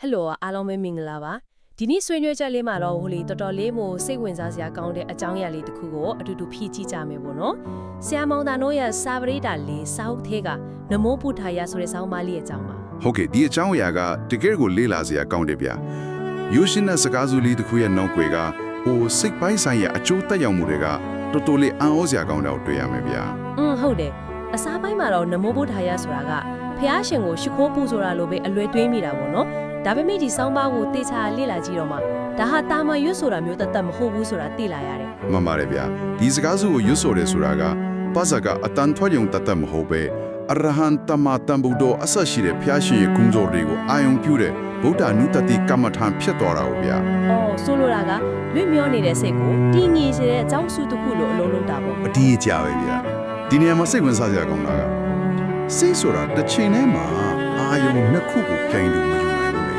ဟယ်လိုအားလုံးပဲမင်္ဂလာပါဒီနေ့ဆွေးနွေးချက်လေးမှာတော့ဟိုလေတော်တော်လေးမို့စိတ်ဝင်စားစရာကောင်းတဲ့အကြောင်းအရာလေးတစ်ခုကိုအတူတူဖြည့်ကြည့်ကြမယ်ပေါ့နော်ဆရာမောင်တန်တို့ရဲ့စာပရိဒါလေးစာအုပ်ထဲကနမောပုထာယဆိုတဲ့စာအုပ်မလေးရဲ့အကြောင်းပါ ဟုတ်ကဲ့ဒီအကြောင်းအရာကတကယ်ကိုလေးလာစရာကောင်းတယ်ဗျာယူရှင်နဲ့စကားစုလေးတစ်ခုရဲ့နောက်ွယ်ကဟိုစိတ်ပိုင်းဆိုင်ရာအကျိုးသက်ရောက်မှုတွေကတော်တော်လေးအံ့ဩစရာကောင်းတာကိုတွေ့ရမယ်ဗျာ ဟုတ်တယ်အစားပိုင်းမှာတော့နမောပုထာယဆိုတာကဖះရှင်ကိုရှိခိုးပူဆိုတာလိုပဲအလွယ်တွေးမိတာပေါ့နော်ဒါပေမဲ့ဒီစောင်းပါးကိုတေချာလေ့လာကြည့်တော့မှဒါဟာတာမန်ရွတ်ဆိုတာမျိုးတတ်မဟုတ်ဘူးဆိုတာသိလာရတယ် မှန်ပါတယ်ဗျာဒီစကားစုကိုရွတ်ဆိုတယ်ဆိုတာကပါဇာကအတန်ထွက်ရုံတတ်မဟုတ်ပဲအရဟံတမတန်ဗုဒ္ဓအဆက်ရှိတဲ့ဖះရှင်ရဲ့ဂုဏ်တော်တွေကိုအာယုံပြုတဲ့ဗုဒ္ဓနုတတိကမ္မထံဖြစ်သွားတာကိုဗျာ ဆိုလိုတာကလွတ်မျောနေတဲ့စိတ်ကိုတည်ငြိမ်စေတဲ့အကြောင်းစုတစ်ခုလိုအလုံးလုံးတာပေါ့ အတီးကြပဲဗျာဒီနေရာမှာစိတ်ဝင်စားစရာကောင်းတာကစိတ်ဆိုတာတစ်ချိန်တည်းမှာအာယုံနှစ်ခုကိုပြိုင်လို့မယူနိုင်ဘူးလေ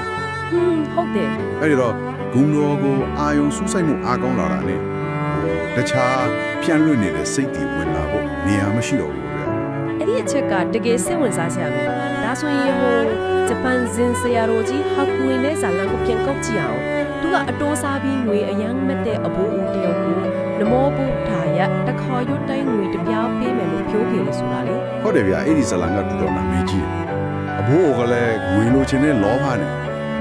ဟုတ်တယ် အဲ့ဒီတော့ဂုဏ်တော်ကိုအာယုံစူးစိုက်မှုအားကောင်းလာတာနဲ့တခြားဖြန့်လွင့်နေတဲ့စိတ်တွေဝင်လာဖို့နေရာမရှိတော့ဘူးဗျာ အဲ့ဒီအချက်ကတကယ်စိတ်ဝင်စားစရာပဲဒါဆိုရင်ဟိုဂျပန်ဇင်ဆရာတော်ကြီးဟာကူနဲ့ဇာလန်ကိုပြန်ကောက်ကြည့်အောင်သူကအတိုးစားပြီးငွေအယမ်းမက်တဲ့အဘိုးဦးတယောက်ကိုနမောပုထာယတခါရွတ်တိုင်းငွေတစ်ပြားပေးမယ်လို့ပြောခဲ့လို့ဆိုတာလေ ဟုတ်တယ်ဗျာအဲ့ဒီဇလန်ကတော်တော်နာမည်ကြီးတယ်အဘိုးကလည်းငွေလိုချင်တဲ့လောဘနဲ့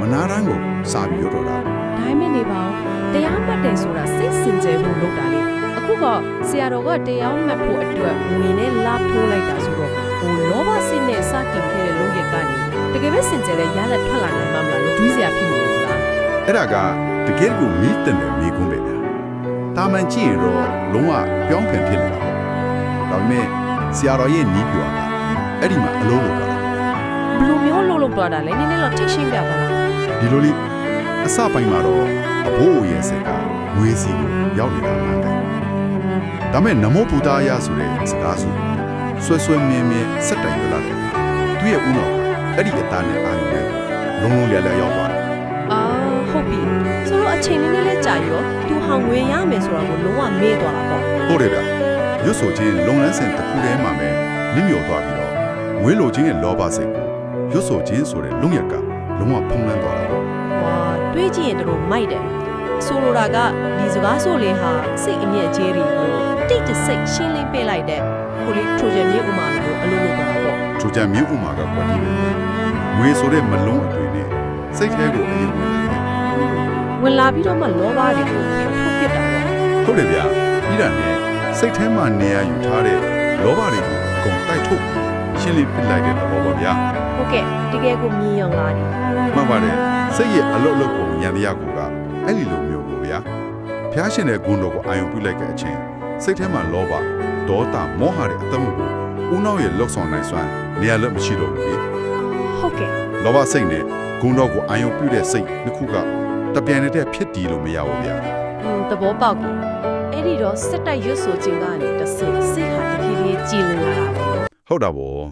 မနာတမ်းကိုစာပြီးရတော့တာ ဒါမှမဟုတ်နေပါဦးတရားမှတ်တယ်ဆိုတာစိတ်စင်ကြယ်ဖို့လုပ်တာလေအခုကဆရာတော်ကတရားမှတ်ဖို့အတွက်ငွေနဲ့လာထိုးလိုက်တာဆိုတော့ဟိုလောဘစိတ်နဲ့စတင်ခဲ့တဲ့လုပ်ရကနေတကယ်ပဲစင်ကြယ်တဲ့ရလက်ထွက်လာနိုင်မှာမလားလို့တွေးစရာဖြစ်နေလို့လား အဲ့ဒါကတကယ်ကိုမိတ္တနဲ့မိကုန်းပဲဗျာတာမန်ကြည့်ရင်တော့လုံးဝပြောင်းပြန်ဖြစ်နေတာပေါ့ဒါပေမဲ့ဆရာတော်ရဲ့နီးပြောတာအဲ့ဒီမှာအလုံးလုံးပါ ဘယ်လိုမျိုးလုပ်သွားတာလဲနည်းနည်းတော့ထိရှင်းပြပါလား ဒီလိုလေးအစပိုင်းမှာတော့အဘိုးရဲ့စိတ်ကငွေစီကိုရောက်နေတာမှန်တယ်ဒါမဲ့နမောဗုဒ္ဓယဆိုတဲ့စကားစုဆွဲဆွဲမြဲမြဲစက်တိုင်ရလာတယ်သူရဲ့ဦးနောက်အဲ့ဒီအသားနဲ့အာရုံနဲ့လုံးလုံးလျက်လျက်ရောက်သွားတယ် ဟုတ်ပြီဆိုတော့အချိန်နည်းနည်းလေးကြာရောသူဟောင်ငွေရမယ်ဆိုတာကိုလုံးဝမေ့သွားတာပေါ့ ဟုတ်တယ်ဗျရွတ်ဆိုခြင်းလုံလန်းစဉ်တစ်ခုတည်းမှာပဲနစ်မြော်သွားပြီးတော့ငွေလိုခြင်းရဲ့လောဘစိတ်ကိုရွတ်ဆိုခြင်းဆိုတဲ့လုံရက်ကလုံးဝဖုံးလွှမ်းသွားတာပေါ့ တွေးကြည့်ရင်တို့မိုက်တယ်ဆိုလိုတာကဒီစကားဆိုလေးဟာစိတ်အမြင့်အကျဲတွေကိုတိတ်တဆိတ်ရှင်းလင်းပေးလိုက်တဲ့ကိုလေးထရိုဂျန်မြေဥမာမျိုးအလုံးလုံးသွားတာပေါ့ ထူကြမြင့်ဥမာကကွာဒီပဲငွေဆိုတဲ့မလုံးအတွေ့နဲ့စိတ်ထဲကိုအရင်ဝင်လာတယ် ဝင်လာပြီးတော့မှလောဘတွေကိုထုတ်ပစ်တာပေါ့ ဟုတ်တယ်ဗျပြီးတာနဲ့စိတ်ထဲမှာနေရာယူထားတဲ့လောဘတွေကိုအကုန်တိုက်ထုတ်ရှင်းလင်းပစ်လိုက်တဲ့သဘောပါဗျာ ဟုတ်ကဲ့တကယ်ကိုမြင်ရောင်လာတယ် မှန်ပါတယ်စိတ်ရဲ့အလုတ်လုတ်ကိုရန်တရားကိုကအဲ့ဒီလိုမျိုးကိုဗျာဖျားရှင်တဲ့ဂုဏ်တော်ကိုအာယုံပြုလိုက်တဲ့အချိန်စိတ်ထဲမှာလောဘဒေါသမောဟတဲ့အတ္တမှုကိုဦးနောက်ရဲ့လောက်ဆောင်နိုင်စွမ်းနေရာလက်မရှိတော့ဘူးလေ ဟုတ်ကဲ့ လောဘစိတ်နဲ့ဂုဏ်တော်ကိုအာယုံပြုတဲ့စိတ်နှစ်ခုကတပြိုင်တည်းဖြစ်တည်လို့မရဘူးဗျာ သဘောပေါက်ပြီအဲ့ဒီတော့စက်တိုက်ရွတ်ဆိုခြင်းကနေတစ်စိတ်စိတ်ဟာတဖြည်းဖြည်းကြည်လင်လာတာပေါ့ ဟုတ်တာဗော